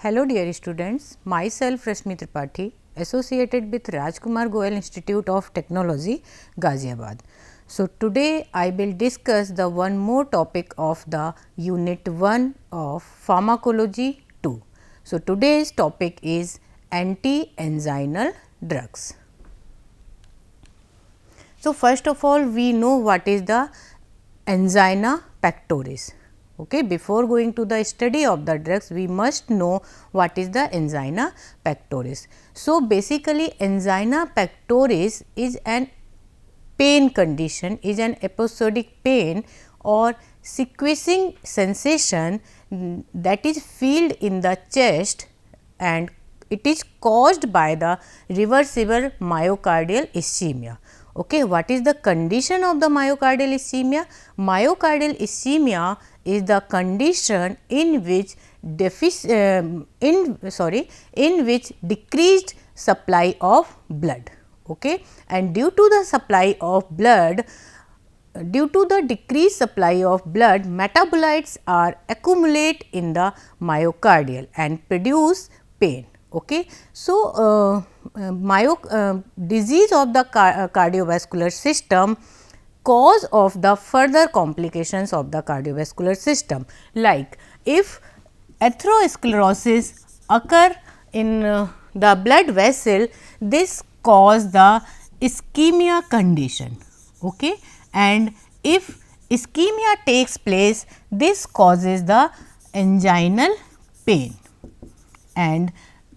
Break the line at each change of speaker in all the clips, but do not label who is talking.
Hello dear students, myself Rashmi Tripathi, associated with Rajkumar Goel Institute of Technology, Ghaziabad. So, today I will discuss the one more topic of the unit 1 of pharmacology 2. So, today's topic is anti-anginal drugs. So, first of all we know what is the angina pectoris. Okay. Before going to the study of the drugs, we must know what is the angina pectoris. So, basically angina pectoris is an pain condition, is an episodic pain or sequencing sensation that is felt in the chest, and it is caused by the reversible myocardial ischemia. Okay, what is the condition of the myocardial ischemia? Myocardial ischemia is the condition in which decreased supply of blood. Okay, and due to the supply of blood, due to the decreased supply of blood, metabolites are accumulate in the myocardial and produce pain. Okay. So, disease of the cardiovascular system cause of the further complications of the cardiovascular system, like if atherosclerosis occur in the blood vessel, this cause the ischemia condition. Okay. And if ischemia takes place, this causes the anginal pain, and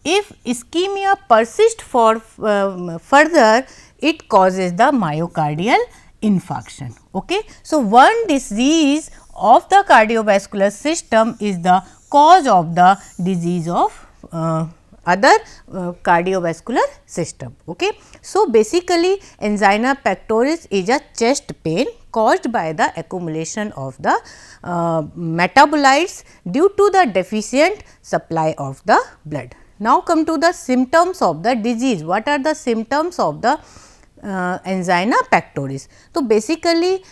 if ischemia persists for further, it causes the myocardial infarction. Okay. So, one disease of the cardiovascular system is the cause of the disease of other cardiovascular system. Okay. So, basically angina pectoris is a chest pain caused by the accumulation of the metabolites due to the deficient supply of the blood. Now, come to the symptoms of the disease. What are the symptoms of the angina pectoris? So, basically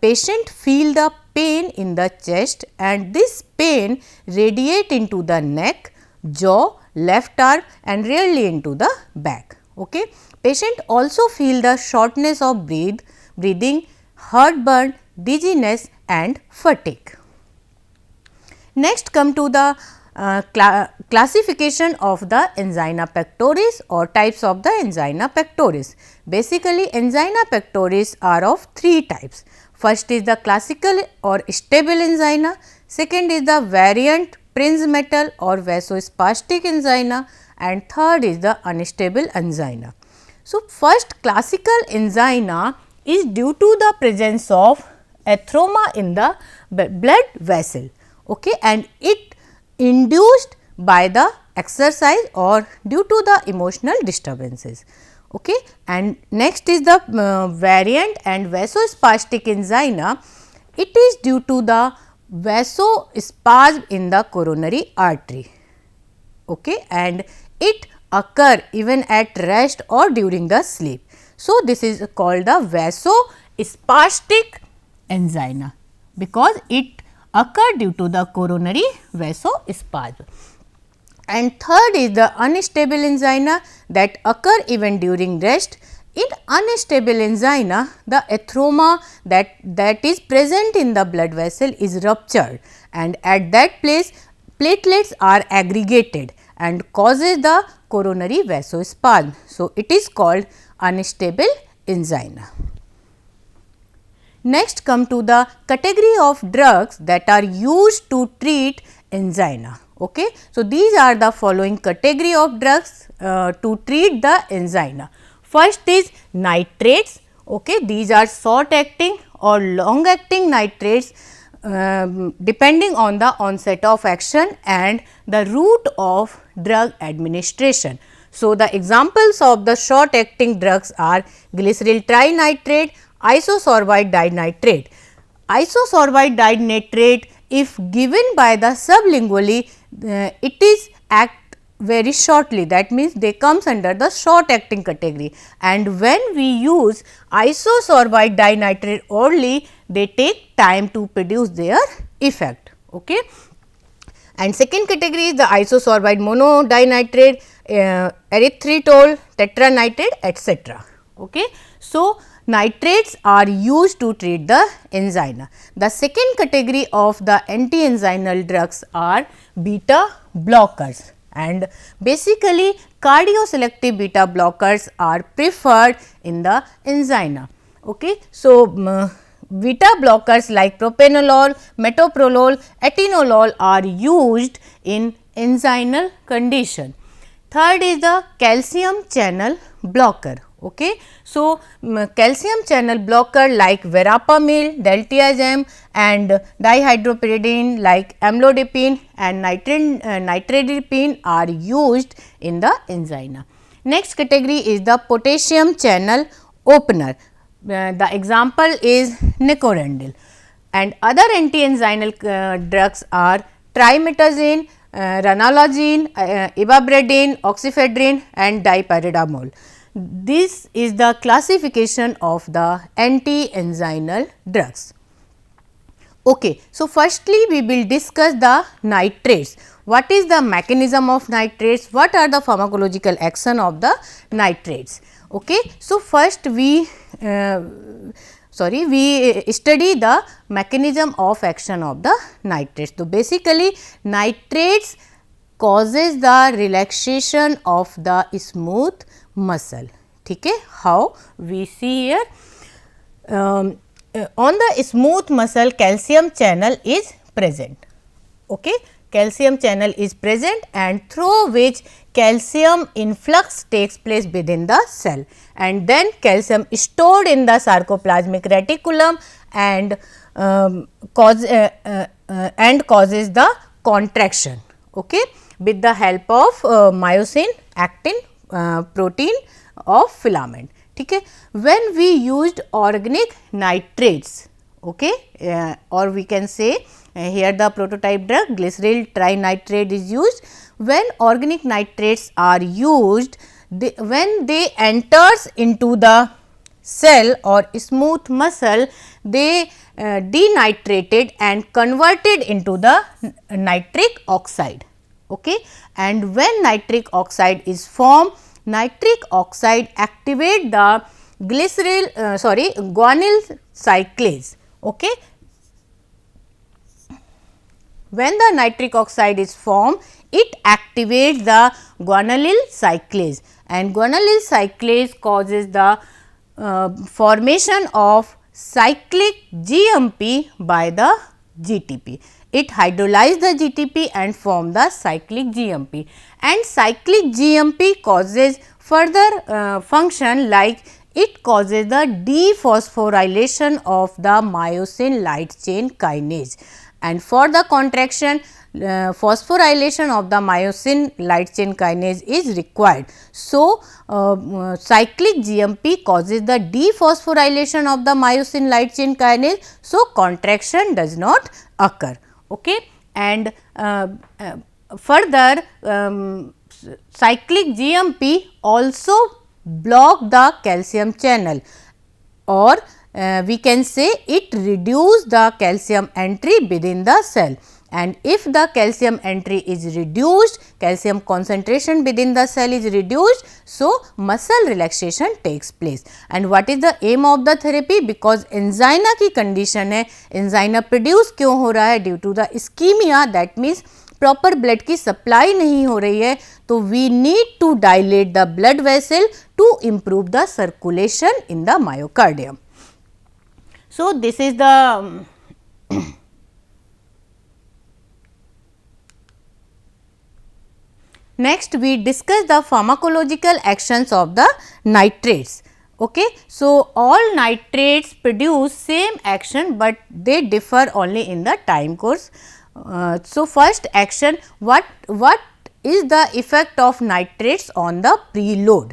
patient feel the pain in the chest, and this pain radiate into the neck, jaw, left arm and rarely into the back. Okay. Patient also feel the shortness of breathing, heartburn, dizziness and fatigue. Next, come to the classification of the angina pectoris or types of the angina pectoris. Basically, angina pectoris are of three types. First is the classical or stable angina, second is the variant Prinzmetal or vasospastic angina, and third is the unstable angina. So, first classical angina is due to the presence of atheroma in the blood vessel, okay, and it induced by the exercise or due to the emotional disturbances. Okay. And next is the variant and vasospastic angina. It is due to the vasospasm in the coronary artery, okay, and it occur even at rest or during the sleep. So, this is called the vasospastic angina because it occur due to the coronary vasospasm. And third is the unstable angina that occur even during rest. In unstable angina, the atheroma that is present in the blood vessel is ruptured, and at that place platelets are aggregated and causes the coronary vasospasm. So, it is called unstable angina. Next, come to the category of drugs that are used to treat angina. Okay. So, these are the following category of drugs to treat the angina. First is nitrates. Okay. These are short acting or long acting nitrates depending on the onset of action and the route of drug administration. So, the examples of the short acting drugs are glyceryl trinitrate, isosorbide dinitrate. Isosorbide dinitrate, if given by the sublingually, it is act very shortly, that means they comes under the short acting category, and when we use isosorbide dinitrate orally, they take time to produce their effect. Okay. and second category is the isosorbide monodinitrate, erythritol, tetranitrate, etc. Okay. So, nitrates are used to treat the angina. The second category of the anti-anginal drugs are beta blockers, and basically cardioselective beta blockers are preferred in the angina. Okay. So, beta blockers like propranolol, metoprolol, atenolol are used in anginal condition. Third is the calcium channel blocker. Okay. So, calcium channel blocker like verapamil, diltiazem and dihydropyridine like amlodipine and nitridipine are used in the angina. Next category is the potassium channel opener. The example is nicorandil, and other anti-anginal drugs are trimetazine, ranolazine, ibabradine, oxyfedrine and dipyridamole. This is the classification of the anti-anginal drugs. Okay. So, firstly we will discuss the nitrates. What is the mechanism of nitrates? What are the pharmacological action of the nitrates? Okay. So, first we study the mechanism of action of the nitrates. So, basically nitrates causes the relaxation of the smooth muscle. Okay. How we see here, on the smooth muscle calcium channel is present. Okay. Calcium channel is present and through which calcium influx takes place within the cell, and then calcium is stored in the sarcoplasmic reticulum and causes the contraction, okay, with the help of myosin actin protein of filament. Okay. When we used organic nitrates, okay, or we can say here the prototype drug glyceryl trinitrate is used. When organic nitrates are used, when they enters into the cell or smooth muscle, they denitrated and converted into the nitric oxide. Okay. And when nitric oxide is formed, nitric oxide activate the guanyl cyclase. Okay. When the nitric oxide is formed, it activates the guanylyl cyclase, and guanylyl cyclase causes the formation of cyclic GMP by the GTP. It hydrolyzes the GTP and form the cyclic GMP, and cyclic GMP causes further function like it causes the dephosphorylation of the myosin light chain kinase, and for the contraction phosphorylation of the myosin light chain kinase is required. So, cyclic GMP causes the dephosphorylation of the myosin light chain kinase. So, contraction does not occur. Okay. And further cyclic GMP also block the calcium channel, or we can say it reduce the calcium entry within the cell, and if the calcium entry is reduced, calcium concentration within the cell is reduced, so muscle relaxation takes place. And what is the aim of the therapy? Because angina की condition है, angina produce क्यों हो रहा है? Due to the ischemia, that means proper blood की supply नहीं हो रही है, तो we need to dilate the blood vessel to improve the circulation in the myocardium. So, this is the next we discuss the pharmacological actions of the nitrates. Okay. So, all nitrates produce same action, but they differ only in the time course. So, first action, what is the effect of nitrates on the preload?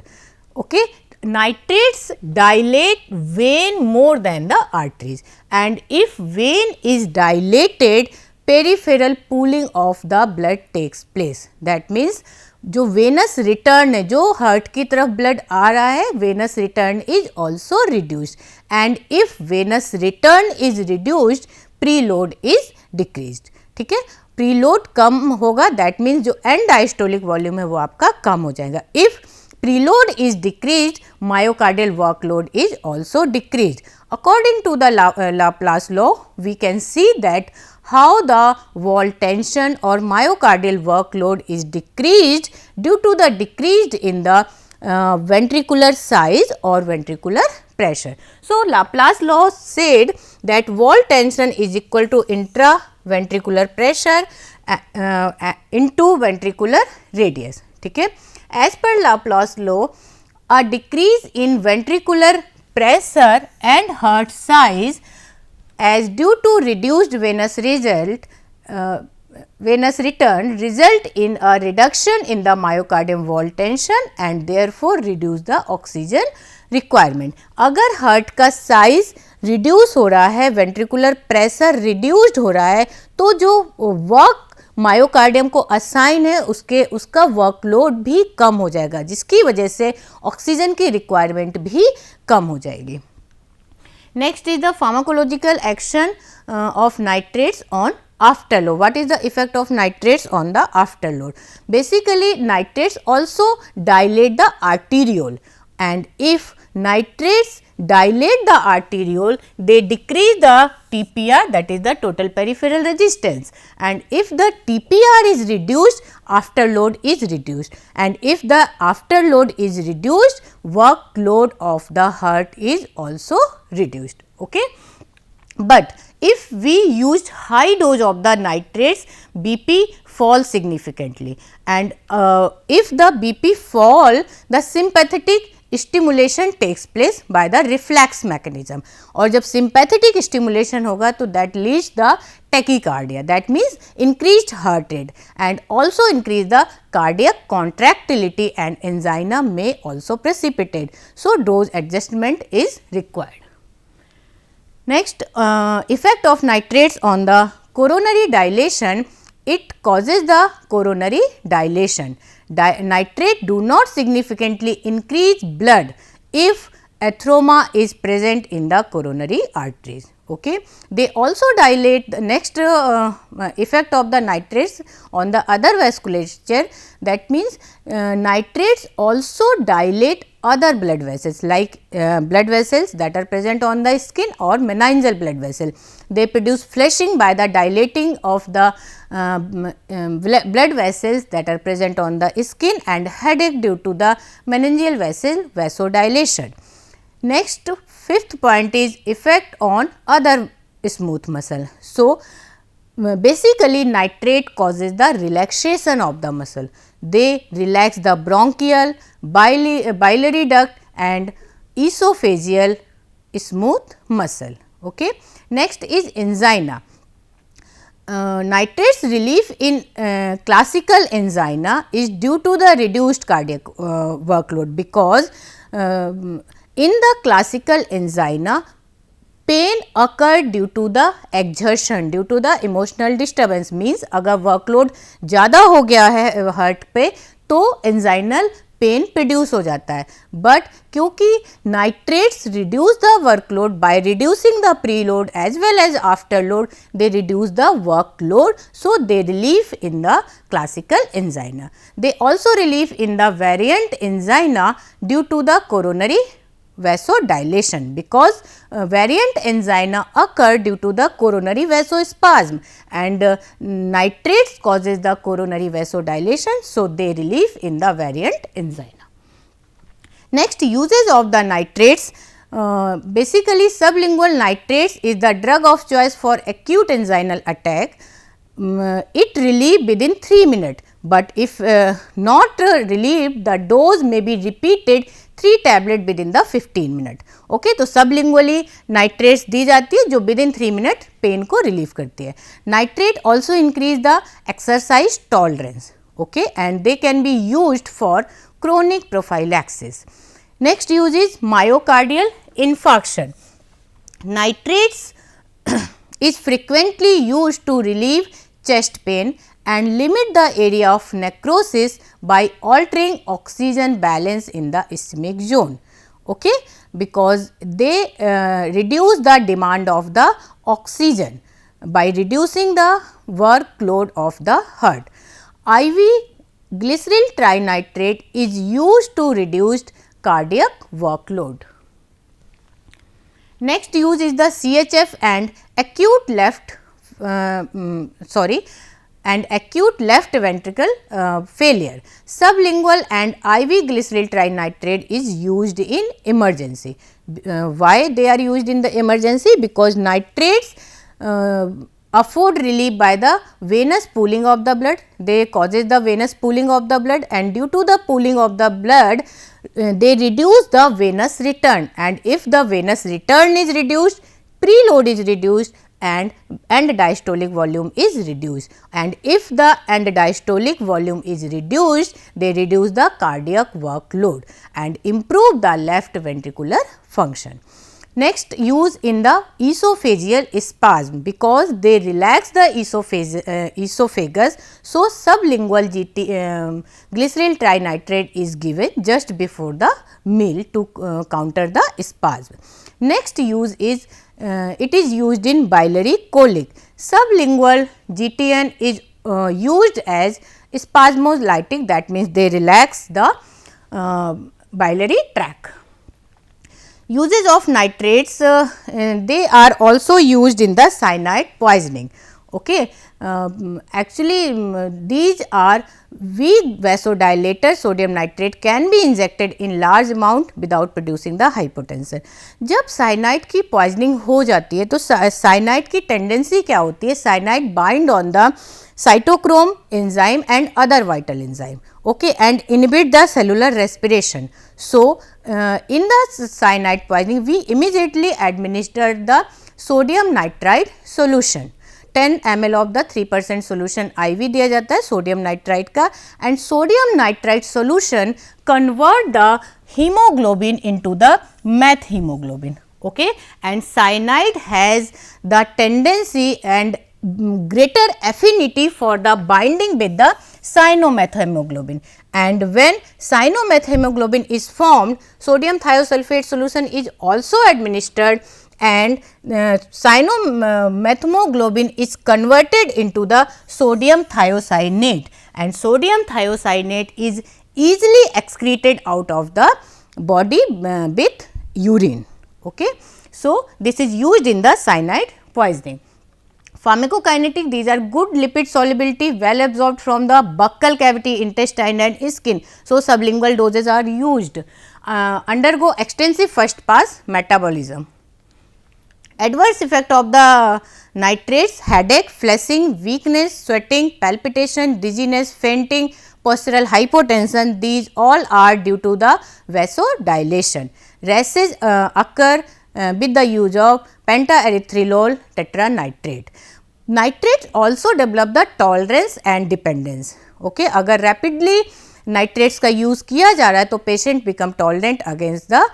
Okay. Nitrates dilate vein more than the arteries, and if vein is dilated, peripheral pooling of the blood takes place. That means जो Venus return है, जो heart की तरफ blood आ रहा है, Venus return is also reduced, and if Venus return is reduced, preload is decreased. ठीक है. Preload कम होगा, दैट मीन्स जो एंड डायस्टोलिक वॉल्यूम है वो आपका कम हो जाएगा. If preload is decreased, myocardial workload is also decreased. According to the Laplace law, we can see that how the wall tension or myocardial workload is decreased due to the decreased in the ventricular size or ventricular pressure. So, Laplace law said that wall tension is equal to intraventricular pressure into ventricular radius. ठीक है. As per Laplace law, a decrease in ventricular pressure and heart size as due to reduced venous return result in a reduction in the myocardium wall tension and therefore reduce the oxygen requirement. अगर heart का size reduce हो रहा है, ventricular pressure reduced हो रहा है, तो जो work मायोकार्डियम को असाइन है उसका वर्कलोड भी कम हो जाएगा, जिसकी वजह से ऑक्सीजन की रिक्वायरमेंट भी कम हो जाएगी. Next is the pharmacological action of nitrates on afterload. What is the effect of nitrates on the afterload? Basically, nitrates also dilate the arteriole, and if nitrates dilate the arteriole, they decrease the TPR, that is the total peripheral resistance, and if the TPR is reduced, afterload is reduced, and if the afterload is reduced, workload of the heart is also reduced. Okay? But if we used high dose of the nitrates, BP falls significantly, and if the BP fall, the sympathetic stimulation takes place by the reflex mechanism, और जब sympathetic stimulation होगा तो that leads the tachycardia, that means increased heart rate and also increase the cardiac contractility and angina may also precipitate, so dose adjustment is required. Next, effect of nitrates on the coronary dilation. It causes the coronary dilation. Nitrate do not significantly increase blood if atheroma is present in the coronary arteries. Okay. They also dilate. The next effect of the nitrates on the other vasculature, that means nitrates also dilate other blood vessels like blood vessels that are present on the skin or meningeal blood vessel. They produce flushing by the dilating of the blood vessels that are present on the skin and headache due to the meningeal vessel vasodilation. Next, fifth point is effect on other smooth muscle. So, basically nitrate causes the relaxation of the muscle. They relax the bronchial, biliary duct and esophageal smooth muscle. Okay. Next is angina. Nitrates relief in classical angina is due to the reduced cardiac workload, because in the classical angina, pain occurred due to the exertion, due to the emotional disturbance. Means अगर workload ज़्यादा हो गया है heart पे तो anginal pen produce हो जाता है, बट क्योंकि nitrates reduce the workload by reducing the preload as well as afterload, they reduce the workload, so they relief in the classical angina. They also relief in the variant angina due to the coronary vasodilation, because variant angina occur due to the coronary vasospasm and nitrates causes the coronary vasodilation, so they relieve in the variant angina. Next, uses of the nitrates. Basically sublingual nitrates is the drug of choice for acute anginal attack. It relieve within 3 minutes, but if not relieved, the dose may be repeated 3 tablet with in the 15 minute. Okay, तो sublingually nitrates दी जाती है जो with in 3 minute pen को relieve करती है. Nitrate also increase the exercise tolerance. Okay, and they can be used for chronic prophylaxis. Next use is myocardial infarction. Nitrates is frequently used to relieve chest pain and limit the area of necrosis by altering oxygen balance in the ischemic zone. Okay? Because they reduce the demand of the oxygen. By reducing the workload of the heart. IV glyceryl trinitrate is used to reduce cardiac workload. Next use is the CHF and acute left ventricle failure. Sublingual and IV glyceryl trinitrate is used in emergency. Why they are used in the emergency? Because nitrates afford relief by the venous pooling of the blood. They causes the venous pooling of the blood, and due to the pooling of the blood they reduce the venous return, and if the venous return is reduced, preload is reduced and end diastolic volume is reduced, and if the end diastolic volume is reduced, they reduce the cardiac workload and improve the left ventricular function. Next, use in the esophageal spasm, because they relax the esophagus. So, sublingual glyceryl trinitrate is given just before the meal to counter the spasm. Next use is it is used in biliary colic. Sublingual GTN is used as spasmolytic, that means they relax the biliary tract. Uses of nitrates, they are also used in the cyanide poisoning. Okay. Actually, these are weak vasodilators. Sodium nitrate can be injected in large amount without producing the hypotension. जब cyanide की poisoning हो जाती है तो cyanide की tendency क्या होती है? Cyanide bind on the cytochrome enzyme and other vital enzyme, okay, and inhibit the cellular respiration. So, in the cyanide poisoning we immediately administer the sodium nitrite solution. 10 ml of the 3% solution IV दिया जाता है sodium nitrite का, and sodium nitrite solution convert the hemoglobin into the meth hemoglobin, okay, and cyanide has the tendency and greater affinity for the binding with the cyanomethemoglobin, and when cyanomethemoglobin is formed, sodium thiosulfate solution is also administered and cyanomethemoglobin is converted into the sodium thiocyanate, and sodium thiocyanate is easily excreted out of the body with urine. Okay. So, this is used in the cyanide poisoning. Pharmacokinetic, these are good lipid solubility, well absorbed from the buccal cavity, intestine and skin. So, sublingual doses are used. Undergo extensive first pass metabolism. Adverse effect of the nitrates: headache, flushing, weakness, sweating, palpitation, dizziness, fainting, postural hypotension. These all are due to the vasodilation. Rashes occur with the use of pentaerythritol tetranitrate. Nitrates also develop the tolerance and dependence. Okay, अगर rapidly nitrates का use किया जा रहा है तो patient become tolerant against the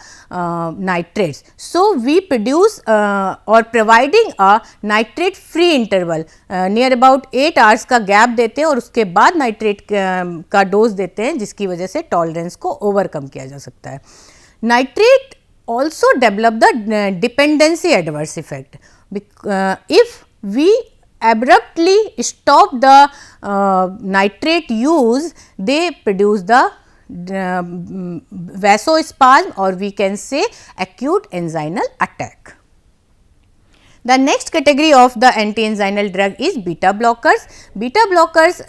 nitrates. So, we produce or providing a nitrate free interval near about 8 hours का gap देते हैं और उसके बाद nitrate का dose देते हैं जिसकी वजह से tolerance को overcome किया जा सकता है. Nitrate also develop the dependency adverse effect. If we abruptly stop the nitrate use, they produce the vasospasm, or we can say acute angina attack. The next category of the anti-anginal drug is beta blockers. Beta blockers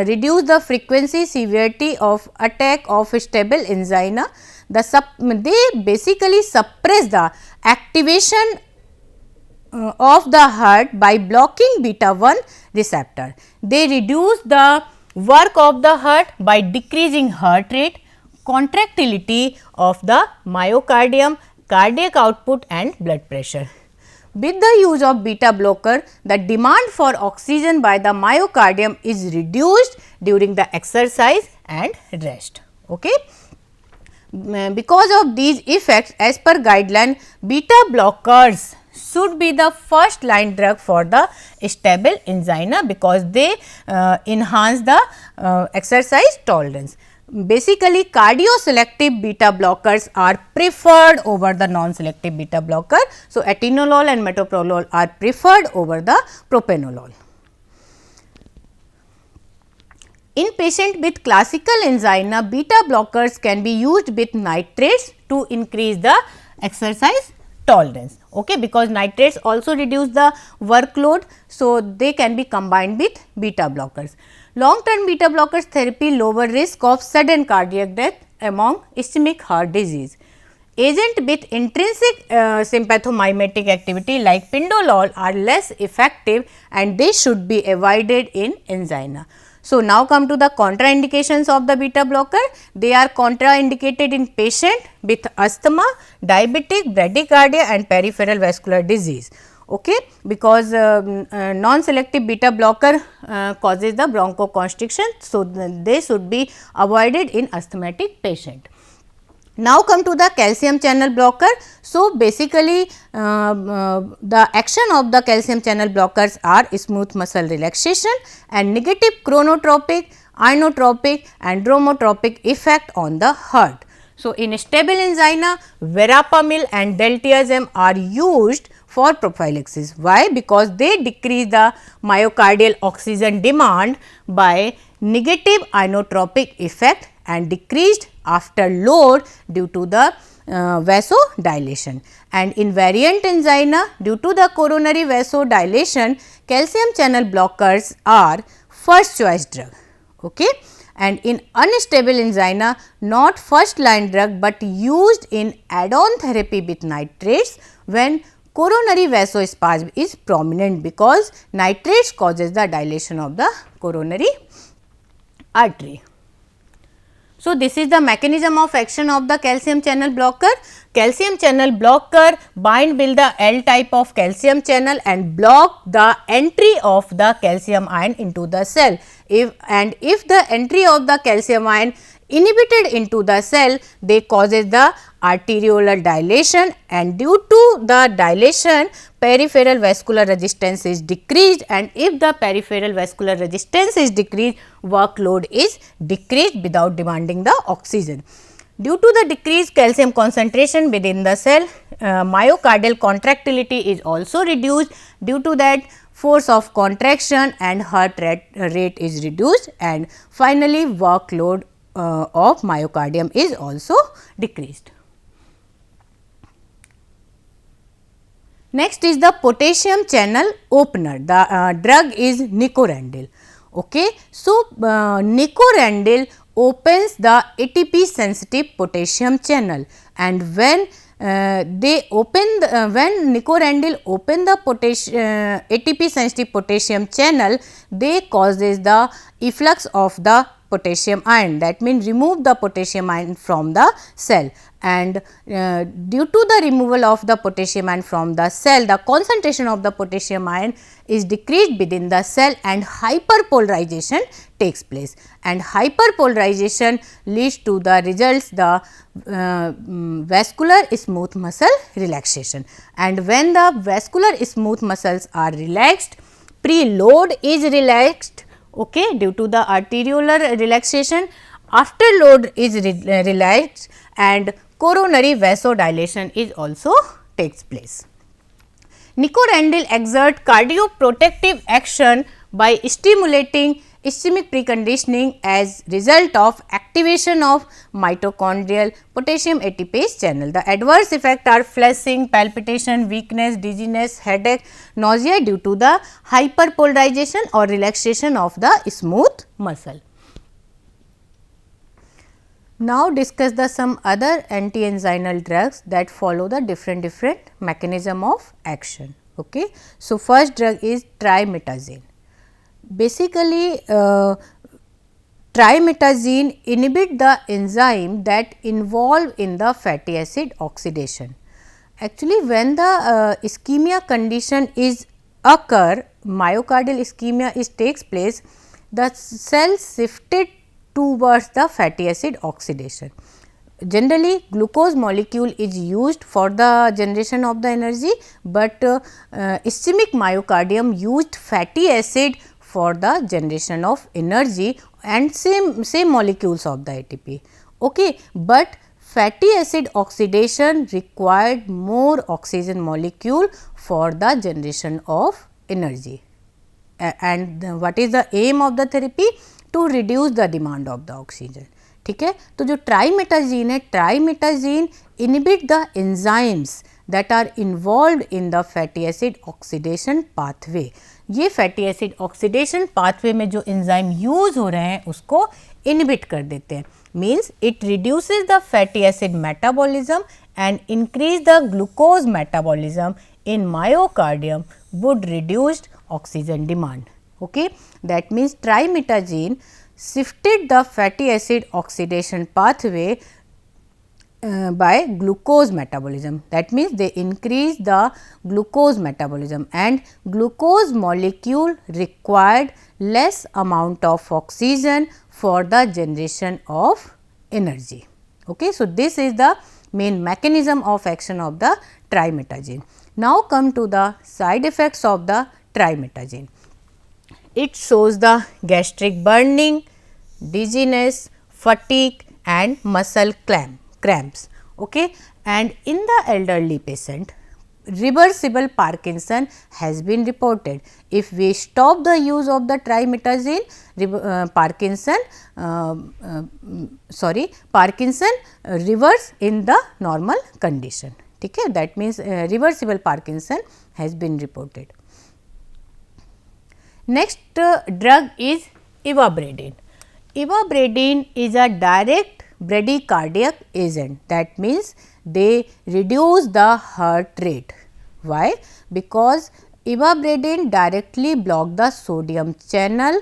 reduce the frequency, severity of attack of stable angina. They basically suppress the activation of the heart by blocking beta 1 receptor. They reduce the work of the heart by decreasing heart rate, contractility of the myocardium, cardiac output and blood pressure. With the use of beta blocker, the demand for oxygen by the myocardium is reduced during the exercise and rest. Okay. Because of these effects, as per guideline, beta blockers should be the first line drug for the stable angina, because they enhance the exercise tolerance. Basically, cardioselective beta blockers are preferred over the non-selective beta blocker. So, atenolol and metoprolol are preferred over the propranolol. In patient with classical angina, beta blockers can be used with nitrates to increase the exercise tolerance, okay, because nitrates also reduce the workload. So, they can be combined with beta blockers. Long term beta blockers therapy lower risk of sudden cardiac death among ischemic heart disease. Agent with intrinsic sympathomimetic activity like pindolol are less effective and they should be avoided in angina. So, now come to the contraindications of the beta blocker. They are contraindicated in patient with asthma, diabetic, bradycardia and peripheral vascular disease, okay, because non-selective beta blocker causes the bronchoconstriction. So, they should be avoided in asthmatic patient. Now, come to the calcium channel blocker. So, basically the action of the calcium channel blockers are smooth muscle relaxation and negative chronotropic, inotropic and dromotropic effect on the heart. So, in stable angina, verapamil and deltiazem are used for prophylaxis. Why? Because they decrease the myocardial oxygen demand by negative inotropic effect and decreased after load due to the vasodilation. And in variant angina, due to the coronary vasodilation, calcium channel blockers are first choice drug, okay. And in unstable angina, not first line drug, but used in add-on therapy with nitrates when coronary vasospasm is prominent, because nitrates causes the dilation of the coronary artery. So, this is the mechanism of action of the calcium channel blocker. Calcium channel blocker bind with the L type of calcium channel and block the entry of the calcium ion into the cell. If the entry of the calcium ion inhibited into the cell, they causes the arteriolar dilation, and due to the dilation peripheral vascular resistance is decreased, and if the peripheral vascular resistance is decreased, workload is decreased without demanding the oxygen. Due to the decreased calcium concentration within the cell, myocardial contractility is also reduced. Due to that, force of contraction and heart rate is reduced, and finally, workload of myocardium is also decreased. Next is the potassium channel opener. The drug is nicorandil. Okay. So, nicorandil opens the ATP sensitive potassium channel, and when when nicorandil open the ATP sensitive potassium channel, they causes the efflux of the potassium ion, that means remove the potassium ion from the cell, and due to the removal of the potassium ion from the cell, the concentration of the potassium ion is decreased within the cell and hyperpolarization takes place, and hyperpolarization leads to the results the vascular smooth muscle relaxation, and when the vascular smooth muscles are relaxed, preload is relaxed, okay, due to the arteriolar relaxation, after load is relaxed and coronary vasodilation is also takes place. Nicorandil exert cardioprotective action by stimulating ischemic preconditioning as result of activation of mitochondrial potassium ATPase channel. The adverse effects are flushing, palpitation, weakness, dizziness, headache, nausea due to the hyperpolarization or relaxation of the smooth muscle. Now, discuss the some other anti-anginal drugs that follow the different mechanism of action. Okay. So, first drug is trimetazine. Basically, trimetazine inhibit the enzyme that involve in the fatty acid oxidation. Actually, when the ischemia condition is occur, myocardial ischemia takes place, the cell shifted towards the fatty acid oxidation. Generally, glucose molecule is used for the generation of the energy, but ischemic myocardium used fatty acid for the generation of energy and same molecules of the ATP. Okay, but fatty acid oxidation required more oxygen molecule for the generation of energy. And what is the aim of the therapy? to reduce the demand of the oxygen. ठीक है, तो जो ट्राइमेटाजीन है, ट्राइमेटाजीन inhibit the enzymes that are involved in the fatty acid oxidation pathway. ये fatty acid oxidation pathway में जो enzyme use हो रहे हैं उसको इनहिबिट कर देते हैं. Means it reduces the fatty acid metabolism and increase the glucose metabolism in myocardium would reduce oxygen demand. Okay, that means trimetazine shifted the fatty acid oxidation pathway by glucose metabolism. That means they increase the glucose metabolism, and glucose molecule required less amount of oxygen for the generation of energy. Okay, so this is the main mechanism of action of the trimetazine. Now come to the side effects of the trimetazine. It shows the gastric burning, dizziness, fatigue and muscle cramps. Okay, and in the elderly patient, reversible Parkinson has been reported. If we stop the use of the trimetazine, Parkinson reverse in the normal condition. ठीक है, that means reversible Parkinson has been reported. Next drug is ivabradine. Ivabradine is a direct bradycardiac agent. That means they reduce the heart rate. Why? Because ivabradine directly block the sodium channel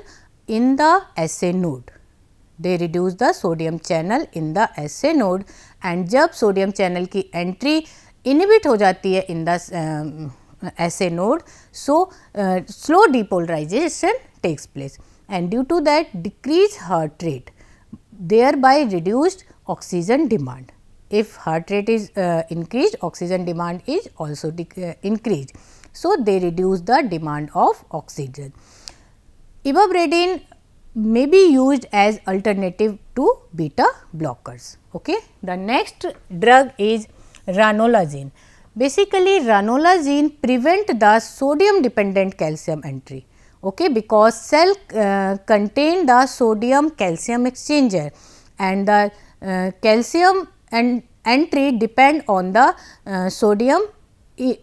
in the SA node. They reduce the sodium channel in the SA node, and जब sodium channel की entry inhibit हो जाती है in the SA node, so slow depolarization takes place, and due to that decreased heart rate, thereby reduced oxygen demand. If heart rate is increased, oxygen demand is also increased. So, they reduce the demand of oxygen. Ivabradine may be used as alternative to beta blockers. Okay. The next drug is ranolazine. Basically, ranolazine prevent the sodium dependent calcium entry. Okay, because cell contain the sodium calcium exchanger, and the calcium and entry depend on the sodium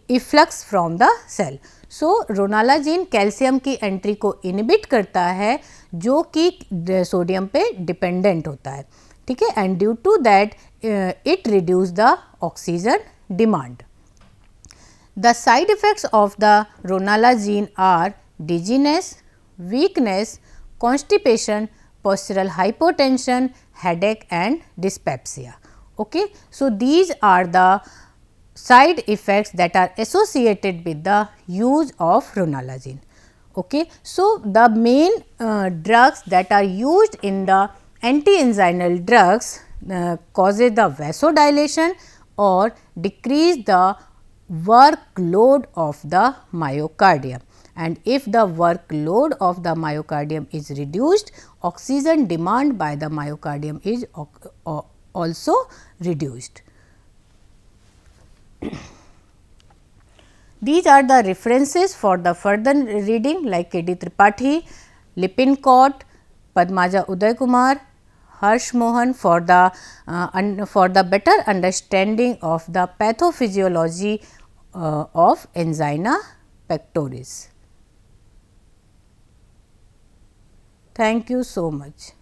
efflux from the cell. So, रोनालाजीन calcium की entry को inhibit करता है जो कि sodium पे dependent होता है. ठीक है, and due to that it reduce the oxygen demand. The side effects of the ronalazine are dizziness, weakness, constipation, postural hypotension, headache and dyspepsia. Okay. So, these are the side effects that are associated with the use of ronalazine. Okay. So, the main drugs that are used in the anti-anginal drugs causes the vasodilation or decrease the workload of the myocardium, and if the workload of the myocardium is reduced, oxygen demand by the myocardium is also reduced. These are the references for the further reading like K. D. Tripathi, Lippincott, Padmaja Uday Kumar, Harsh Mohan for the better understanding of the pathophysiology of angina pectoris. Thank you so much.